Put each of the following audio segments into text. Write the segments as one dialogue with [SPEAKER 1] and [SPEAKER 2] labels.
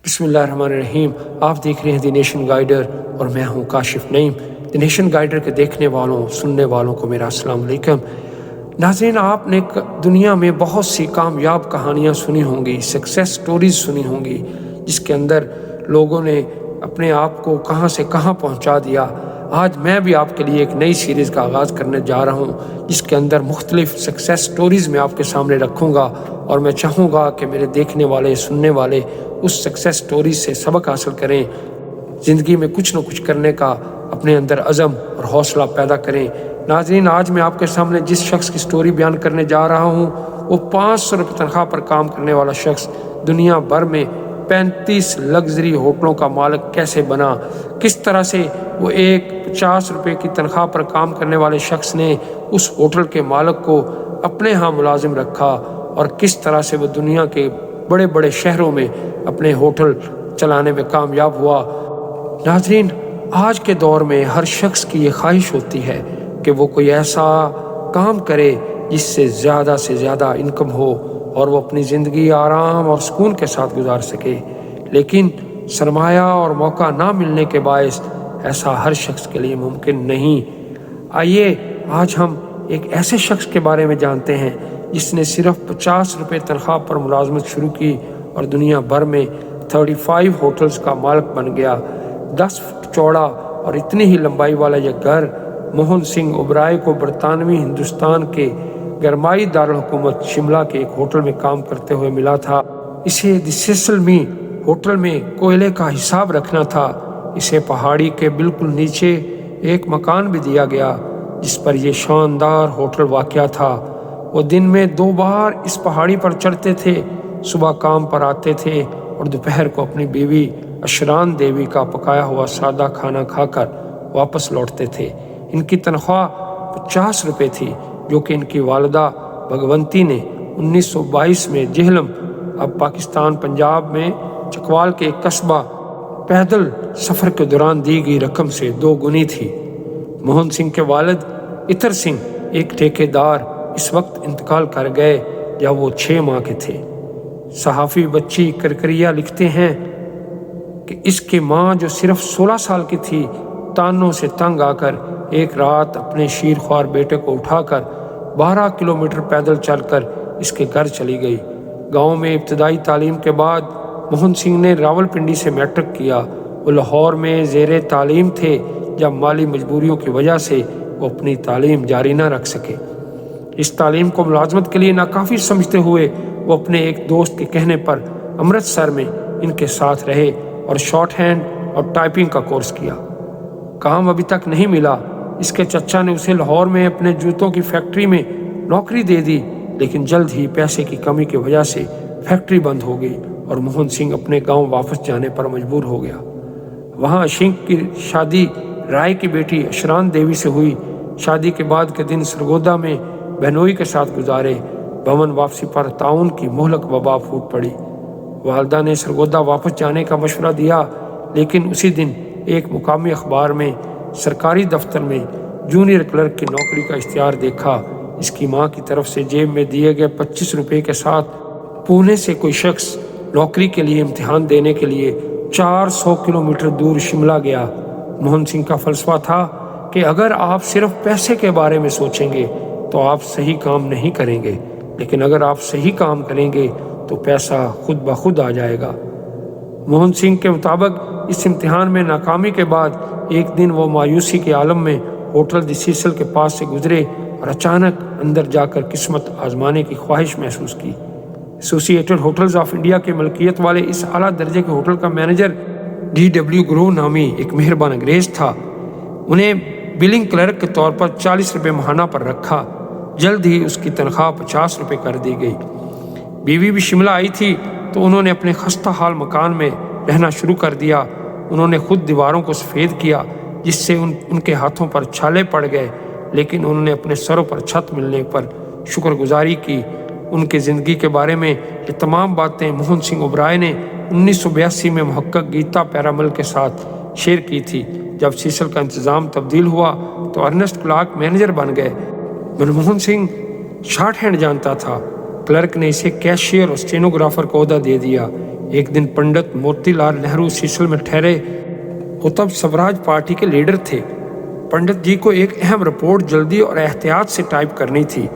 [SPEAKER 1] بسم اللہ الرحمن الرحیم۔ آپ دیکھ رہے ہیں دی نیشن گائیڈر اور میں ہوں کاشف نعیم۔ دی نیشن گائیڈر کے دیکھنے والوں سننے والوں کو میرا السلام علیکم۔ ناظرین، آپ نے دنیا میں بہت سی کامیاب کہانیاں سنی ہوں گی، سکسیس سٹوریز سنی ہوں گی، جس کے اندر لوگوں نے اپنے آپ کو کہاں سے کہاں پہنچا دیا۔ آج میں بھی آپ کے لیے ایک نئی سیریز کا آغاز کرنے جا رہا ہوں، جس کے اندر مختلف سکسیس سٹوریز میں آپ کے سامنے رکھوں گا، اور میں چاہوں گا کہ میرے دیکھنے والے سننے والے اس سکسیس سٹوریز سے سبق حاصل کریں، زندگی میں کچھ نہ کچھ کرنے کا اپنے اندر عزم اور حوصلہ پیدا کریں۔ ناظرین، آج میں آپ کے سامنے جس شخص کی سٹوری بیان کرنے جا رہا ہوں، وہ 500 روپے تنخواہ پر کام کرنے والا شخص دنیا بھر میں 35 لگژری ہوٹلوں کا مالک کیسے بنا، کس طرح سے وہ ایک 50 روپے کی تنخواہ پر کام کرنے والے شخص نے اس ہوٹل کے مالک کو اپنے ہاں ملازم رکھا، اور کس طرح سے وہ دنیا کے بڑے بڑے شہروں میں اپنے ہوٹل چلانے میں کامیاب ہوا۔ ناظرین، آج کے دور میں ہر شخص کی یہ خواہش ہوتی ہے کہ وہ کوئی ایسا کام کرے جس سے زیادہ انکم ہو اور وہ اپنی زندگی آرام اور سکون کے ساتھ گزار سکے، لیکن سرمایہ اور موقع نہ ملنے کے باعث ایسا ہر شخص کے لیے ممکن نہیں۔ آئیے آج ہم ایک ایسے شخص کے بارے میں جانتے ہیں جس نے صرف 50 روپے تنخواہ پر ملازمت شروع کی اور دنیا بھر میں 35 ہوٹلز کا مالک بن گیا۔ 10 فٹ چوڑا اور اتنی ہی لمبائی والا یہ گھر موہن سنگھ اوبرائے کو برطانوی ہندوستان کے گرمائی دارالحکومت شملہ کے ایک ہوٹل میں کام کرتے ہوئے ملا تھا۔ اسے دی سیسل می ہوٹل میں کوئلے کا حساب رکھنا تھا۔ اسے پہاڑی کے بالکل نیچے ایک مکان بھی دیا گیا جس پر یہ شاندار ہوٹل واقع تھا۔ وہ دن میں 2 بار اس پہاڑی پر چڑھتے تھے، صبح کام پر آتے تھے اور دوپہر کو اپنی بیوی اشران دیوی کا پکایا ہوا سادہ کھانا کھا کر واپس لوٹتے تھے۔ ان کی تنخواہ 50 روپے تھی، جو کہ ان کی والدہ بھگونتی نے 1922 میں جہلم، اب پاکستان پنجاب میں چکوال کے ایک قصبہ، پیدل سفر کے دوران دی گئی رقم سے 2 گنی تھی۔ موہن سنگھ کے والد اتر سنگھ، ایک ٹھیکیدار، اس وقت انتقال کر گئے جب وہ 6 ماہ کے تھے۔ صحافی بچی کرکریا لکھتے ہیں کہ اس کی ماں جو صرف 16 سال کی تھی، تانوں سے تنگ آ کر ایک رات اپنے شیر خوار بیٹے کو اٹھا کر 12 کلومیٹر پیدل چل کر اس کے گھر چلی گئی۔ گاؤں میں ابتدائی تعلیم کے بعد موہن سنگھ نے راولپنڈی سے میٹرک کیا۔ وہ لاہور میں زیر تعلیم تھے جب مالی مجبوریوں کی وجہ سے وہ اپنی تعلیم جاری نہ رکھ سکے۔ اس تعلیم کو ملازمت کے لیے ناکافی سمجھتے ہوئے وہ اپنے ایک دوست کے کہنے پر امرتسر میں ان کے ساتھ رہے اور شارٹ ہینڈ اور ٹائپنگ کا کورس کیا۔ کام ابھی تک نہیں ملا۔ اس کے چچا نے اسے لاہور میں اپنے جوتوں کی فیکٹری میں نوکری دے دی، لیکن جلد ہی پیسے کی کمی کی وجہ سے فیکٹری بند ہو گئی اور موہن سنگھ اپنے گاؤں واپس جانے پر مجبور ہو گیا۔ وہاں اشنک کی شادی رائے کی بیٹی اشران دیوی سے ہوئی۔ شادی کے بعد کے دن سرگودا میں بہنوئی کے ساتھ گزارے۔ بھون واپسی پر طاعون کی مہلک وبا پھوٹ پڑی۔ والدہ نے سرگودا واپس جانے کا مشورہ دیا، لیکن اسی دن ایک مقامی اخبار میں سرکاری دفتر میں جونیئر کلرک کی نوکری کا اشتہار دیکھا۔ اس کی ماں کی طرف سے جیب میں دیے گئے 25 روپے کے ساتھ پونے سے کوئی شخص نوکری کے لیے امتحان دینے کے لیے 400 کلومیٹر دور شملہ گیا۔ موہن سنگھ کا فلسفہ تھا کہ اگر آپ صرف پیسے کے بارے میں سوچیں گے تو آپ صحیح کام نہیں کریں گے، لیکن اگر آپ صحیح کام کریں گے تو پیسہ خود بخود آ جائے گا۔ موہن سنگھ کے مطابق اس امتحان میں ناکامی کے بعد ایک دن وہ مایوسی کے عالم میں ہوٹل دی سیسل کے پاس سے گزرے اور اچانک اندر جا کر قسمت آزمانے کی خواہش محسوس کی۔ ایسوسی ایٹڈ ہوٹلز آف انڈیا کے ملکیت والے اس اعلیٰ درجے کے ہوٹل کا مینیجر D.W. گرو نامی ایک مہربان انگریز تھا۔ انہیں بلنگ کلرک کے طور پر 40 روپے ماہانہ پر رکھا۔ جلد ہی اس کی تنخواہ 50 روپے کر دی گئی۔ بیوی بھی شملہ آئی تھی تو انہوں نے اپنے خستہ حال مکان میں رہنا شروع کر دیا۔ انہوں نے خود دیواروں کو سفید کیا جس سے ان کے ہاتھوں پر چھالے پڑ گئے، لیکن انہوں نے اپنے سروں پر چھت ملنے پر شکر گزاری کی۔ ان کی زندگی کے بارے میں یہ تمام باتیں موہن سنگھ اوبرائے نے 1982 میں محقق گیتا پیرامل کے ساتھ شیئر کی تھی۔ جب سیسل کا انتظام تبدیل ہوا تو ارنسٹ کلارک مینیجر بن گئے۔ منموہن سنگھ شارٹ ہینڈ جانتا تھا۔ کلرک نے اسے کیشیئر اور اسٹینوگرافر کا عہدہ دے دیا۔ ایک دن पंडित मोती लाल नेहरू सीसल में ठहरे। वो तब स्वराज पार्टी के लीडर थे। पंडित जी को एक अहम रिपोर्ट जल्दी और एहतियात से टाइप करनी थी।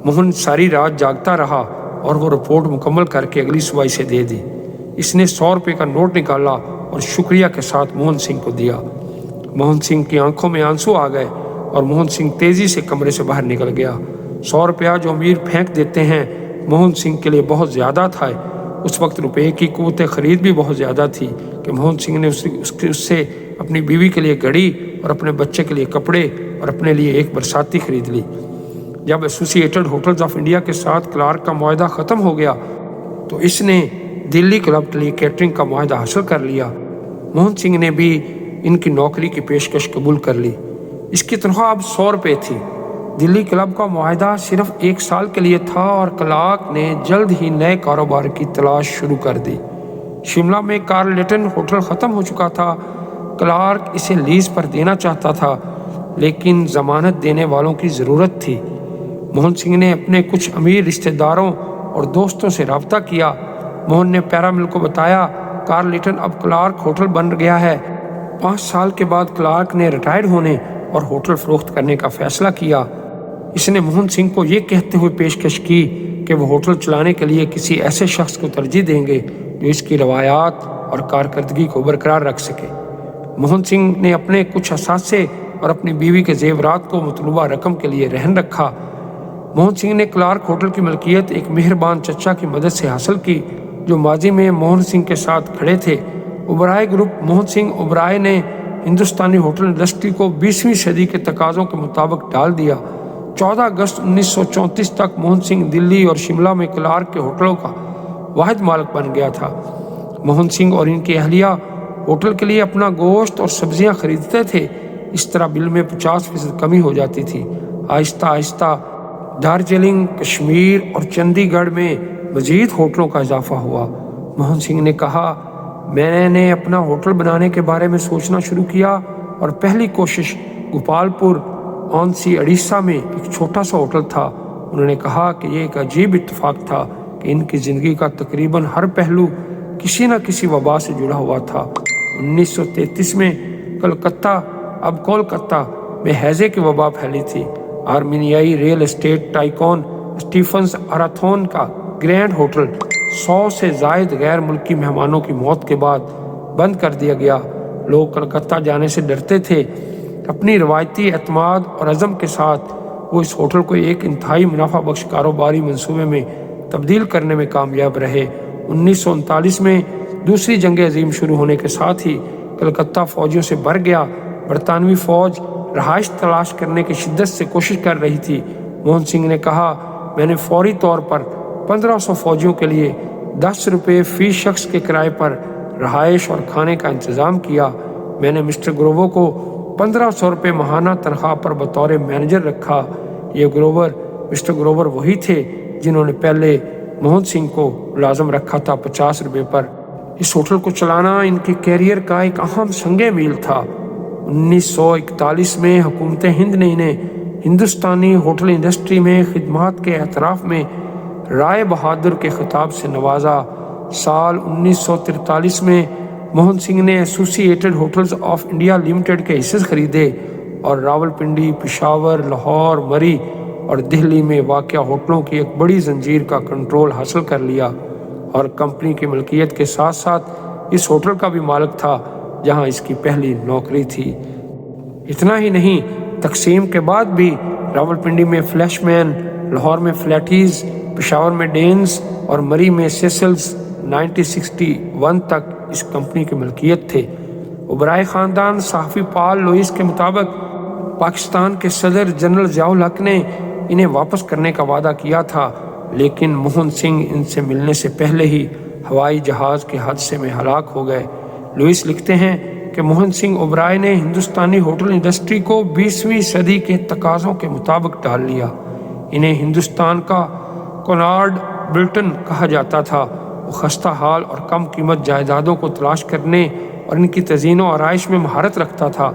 [SPEAKER 1] मोहन सारी रात जागता रहा और वो रिपोर्ट मुकम्मल करके अगली सुबह इसे दे दी। इसने 100 रुपये का नोट निकाला और शुक्रिया के साथ मोहन सिंह को दिया। मोहन सिंह की आंखों में आंसू आ गए और मोहन सिंह तेजी से कमरे से बाहर निकल गया। 100 रुपया जो अमीर फेंक देते हैं, मोहन सिंह के लिए बहुत ज़्यादा था। उस वक्त रुपये की क़ुव्वत ख़रीद भी बहुत ज़्यादा थी कि मोहन सिंह ने उससे अपनी बीवी के लिए घड़ी और अपने बच्चे के लिए कपड़े और अपने लिए एक बरसाती खरीद ली। जब एसोसिएटेड होटल्स ऑफ इंडिया के साथ क्लार्क का मुआहदा ख़त्म हो गया तो इसने दिल्ली क्लब के लिए कैटरिंग का मुआहदा हासिल कर लिया। मोहन सिंह ने भी इनकी नौकरी की पेशकश कबूल कर ली। इसकी तनख्वाह अब 100 रुपये थी। दिल्ली क्लब का मुआहदा सिर्फ 1 साल के लिए था और क्लार्क ने जल्द ही नए कारोबार की तलाश शुरू कर दी। शिमला में कार्लटन होटल ख़त्म हो चुका था। क्लार्क इसे लीज पर देना चाहता था, लेकिन ज़मानत देने वालों की ज़रूरत थी। मोहन सिंह ने अपने कुछ अमीर रिश्तेदारों और दोस्तों से रब्ता किया। मोहन ने पैरामिल को बताया, कार्लटन अब क्लार्क होटल बन गया है। 5 साल के बाद क्लार्क ने रिटायर्ड होने और होटल फ़रोख्त करने का फ़ैसला किया। इसने मोहन सिंह को ये कहते हुए पेशकश की कि वो होटल चलाने के लिए किसी ऐसे शख्स को तरजीह देंगे जो इसकी रवायात और कारकर्दगी को बरकरार रख सके। मोहन सिंह ने अपने कुछ असासे और अपनी बीवी के जेवरात को मतलूबा रकम के लिए रहन रखा। मोहन सिंह ने क्लार्क होटल की मलकियत एक मेहरबान चचा की मदद से हासिल की जो माजी में मोहन सिंह के साथ खड़े थे। ओबराय ग्रुप मोहन सिंह ओबराय ने हिंदुस्तानी होटल इंडस्ट्री को 20वीं सदी के तकाज़ों के मुताबिक डाल दिया। 14 अगस्त 1934 तक मोहन सिंह दिल्ली और शिमला में क्लार्क के होटलों का वाहिद मालिक बन गया था। मोहन सिंह और इनकी अहलिया होटल के लिए अपना गोश्त और सब्जियां खरीदते थे। इस तरह बिल में 50% कमी हो जाती थी। आहिस्ता आहिस्ता दार्जिलिंग, कश्मीर और चंडीगढ़ में मज़ीद होटलों का इजाफा हुआ। मोहन सिंह ने कहा, मैंने अपना होटल बनाने के बारे में सोचना शुरू किया और पहली कोशिश गोपालपुर ऑन-सी उड़ीसा में एक छोटा सा होटल था। उन्होंने कहा कि यह एक अजीब इत्तेफाक था कि इनकी ज़िंदगी का तकरीबन हर पहलू किसी न किसी वबा से जुड़ा हुआ था। 1933 में कलकत्ता, अब कोलकाता में हैजे की वबा फैली थी। आर्मीनियाई रियल एस्टेट टाइकॉन स्टीफन्स अराथोन का ग्रैंड होटल 100 से ज़ायद गैर मुल्की मेहमानों की मौत के बाद बंद कर दिया गया। लोग कलकत्ता जाने से डरते थे। अपनी रवायती एतमाद और अज़म के साथ वो इस होटल को एक इंतहाई मुनाफा बख्श कारोबारी मंसूबे में तब्दील करने में कामयाब रहे। 1939 में दूसरी जंग अजीम शुरू होने के साथ ही कलकत्ता फ़ौजियों से भर गया। बरतानवी फ़ौज रहाइश तलाश करने की शिद्दत से कोशिश कर रही थी। मोहन सिंह ने कहा, मैंने फौरी तौर पर 1500 फ़ौजियों के लिए 10 रुपये फ़ी शख्स के किराए पर रहाइश और खाने का इंतज़ाम किया। मैंने मिस्टर ग्रोवर को 1500 रुपये माहाना तनख्वाह पर बतौर मैनेजर रखा। ये ग्रोवर मिस्टर ग्रोवर वही थे जिन्होंने पहले मोहन सिंह को मुलाजम रखा था 50 रुपये पर। इस होटल को चलाना इनके कैरियर का एक अहम संगे मील था। 1941 में हुकूमत हिंद ने इन्हें हिंदुस्तानी होटल इंडस्ट्री में खिदमत के एतराफ़ में राय बहादुर के खिताब से नवाजा। साल 1943 में मोहन सिंह ने associated hotels of India limited के हिस्से खरीदे और रावलपिंडी, पिशावर, लाहौर, मरी और दिल्ली में वाक़या होटलों की एक बड़ी जंजीर का कंट्रोल हासिल कर लिया और कंपनी की मलकियत के साथ साथ इस होटल का भी मालिक था जहां इसकी पहली नौकरी थी। इतना ही नहीं, तकसीम के बाद भी रावलपिंडी में फ्लैशमैन, लाहौर में फ्लैटीज़, पिशावर में डेन्स और मरी में सेसल्स 1961 तक इस कंपनी की मलकियत थे। ओबराय ख़ानदान सहाफ़ी पॉल लुइस के मुताबिक पाकिस्तान के सदर जनरल ज़ियाउल हक ने इन्हें वापस करने का वादा किया था, लेकिन मोहन सिंह इनसे मिलने से पहले ही हवाई जहाज़ के हादसे में हलाक हो गए। लुइस लिखते हैं कि मोहन सिंह ओबराय ने हिंदुस्तानी होटल इंडस्ट्री को 20वीं सदी के तकाज़ों के मुताबिक डाल लिया। इन्हें हिंदुस्तान का कॉनार्ड ब्रिटेन कहा जाता था। वो खस्ता हाल और कम कीमत जायदादों को तलाश करने और इनकी तज़ीन और आराइश में महारत रखता था।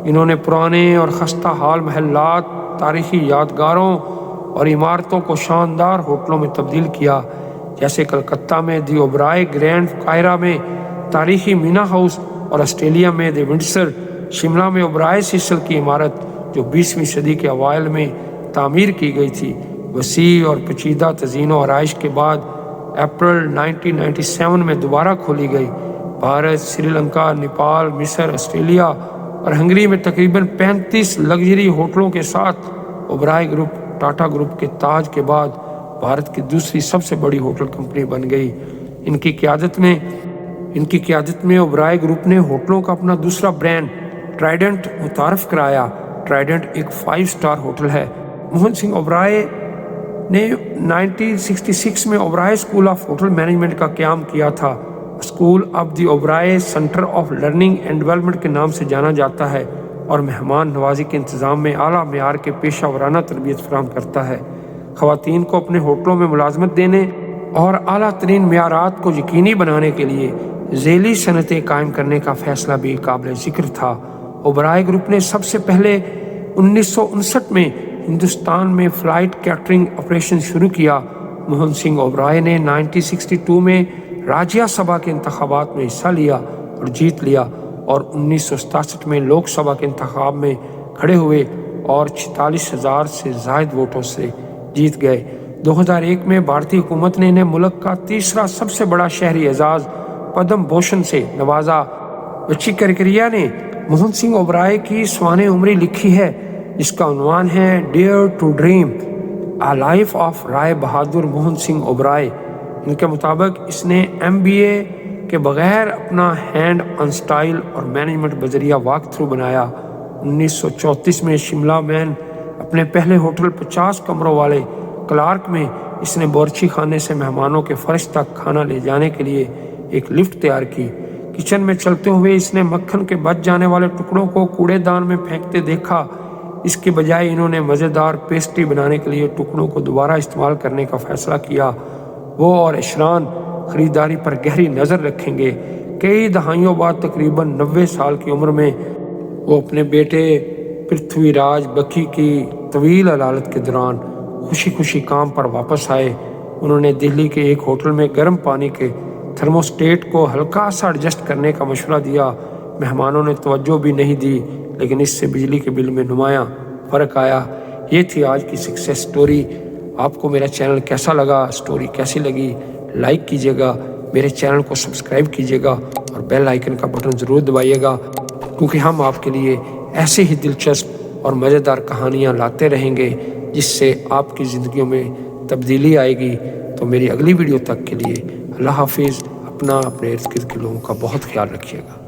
[SPEAKER 1] इन्होंने पुराने और खस्ता हाल महलात, तारीख़ी यादगारों और इमारतों को शानदार होटलों में तब्दील किया। जैसे कलकत्ता में दी ओबराय ग्रैंड, कायरा में तारीखी मीना हाउस और ऑस्ट्रेलिया में द विंडसर, शिमला में ओबराय सीसल की इमारत जो 20वीं सदी के अवाइल में तामीर की गई थी, वसी और पेचीदा तज़ीन और आराइश के बाद अप्रैल 1997 में दोबारा खोली गई। भारत, श्रीलंका, नेपाल, मिस्र, ऑस्ट्रेलिया और हंगरी में तकरीबन 35 लग्जरी होटलों के साथ ओबराय ग्रुप टाटा ग्रुप के ताज के बाद भारत की दूसरी सबसे बड़ी होटल कंपनी बन गई। इनकी क़यादत में ओबराय ग्रुप ने होटलों का अपना दूसरा ब्रांड ट्राइडेंट मुतारफ़ कराया। ट्राइडेंट एक 5 स्टार होटल है। मोहन सिंह ओबराय ने 1966 में Oberoi school of hotel management का क़याम किया था। स्कूल अब the Oberoi centre of learning and development के नाम से जाना जाता है और मेहमान नवाजी के इंतज़ाम में आला मेयार के पेशा वराना तरबियत फराहम करता है। ख़वातीन को अपने होटलों में मुलाजमत देने और आला तरीन मेयारात को यकीनी बनाने के लिए ज़ैली सनतें कायम करने का फ़ैसला भी काबिल ज़िक्र था। ओबराय ग्रुप ने सबसे पहले 1959 में हिंदुस्तान में फ़्लाइट कैटरिंग ऑपरेशन शुरू किया। मोहन सिंह ओबराय ने 1962 में राज्यसभा के इंतखाबात में हिस्सा लिया और जीत लिया और 1967 में लोकसभा के इंतखाब में खड़े हुए और 46,000 से ज़ायद वोटों से जीत गए। 2001 में भारतीय हुकूमत ने इन्हें मुल्क का तीसरा सबसे बड़ा शहरी एजाज़ पद्म भूषण से नवाजा। बच्ची करकरिया ने मोहन सिंह ओबराय की स्वाने उमरी लिखी है जिसका उन्वान है dare to dream, a life of Rai Bahadur Mohan Singh Oberoi. इनके मुताबिक इसने MBA के बगैर अपना हैंड ऑन स्टाइल और मैनेजमेंट बजरिया वॉक थ्रू बनाया। 1934 में शिमला में अपने पहले होटल 50 कमरों वाले क्लार्क में इसने बावर्ची खाने से मेहमानों के फर्श तक खाना ले जाने के लिए एक लिफ्ट तैयार की। किचन में चलते हुए इसने मक्खन के बच जाने वाले टुकड़ों को कूड़ेदान में फेंकते देखा। इसके बजाय इन्होंने मज़ेदार पेस्ट्री बनाने के लिए टुकड़ों को दोबारा इस्तेमाल करने का फ़ैसला किया। वो और इशरान ख़रीदारी पर गहरी नज़र रखेंगे। कई दहाइयों बाद तकरीबन 90 साल की उम्र में वो अपने बेटे पृथ्वीराज बखी की तवील अदालत के दौरान खुशी खुशी काम पर वापस आए। उन्होंने दिल्ली के एक होटल में गर्म पानी के थर्मोस्टेट को हल्का सा एडजस्ट करने का मशवरा दिया। मेहमानों ने तवज्जो भी नहीं दी, लेकिन इससे बिजली के बिल में नुमाया फ़र्क आया। ये थी आज की सक्सेस स्टोरी। आपको मेरा चैनल कैसा लगा, स्टोरी कैसी लगी, लाइक कीजिएगा, मेरे चैनल को सब्सक्राइब कीजिएगा और बेल आइकन का बटन ज़रूर दबाइएगा, क्योंकि हम आपके लिए ऐसे ही दिलचस्प और मज़ेदार कहानियाँ लाते रहेंगे जिससे आपकी ज़िंदगियों में तब्दीली आएगी। तो मेरी अगली वीडियो तक के लिए अल्लाह हाफिज़। अपने इर्द गिर्द के लोगों का बहुत ख्याल रखिएगा।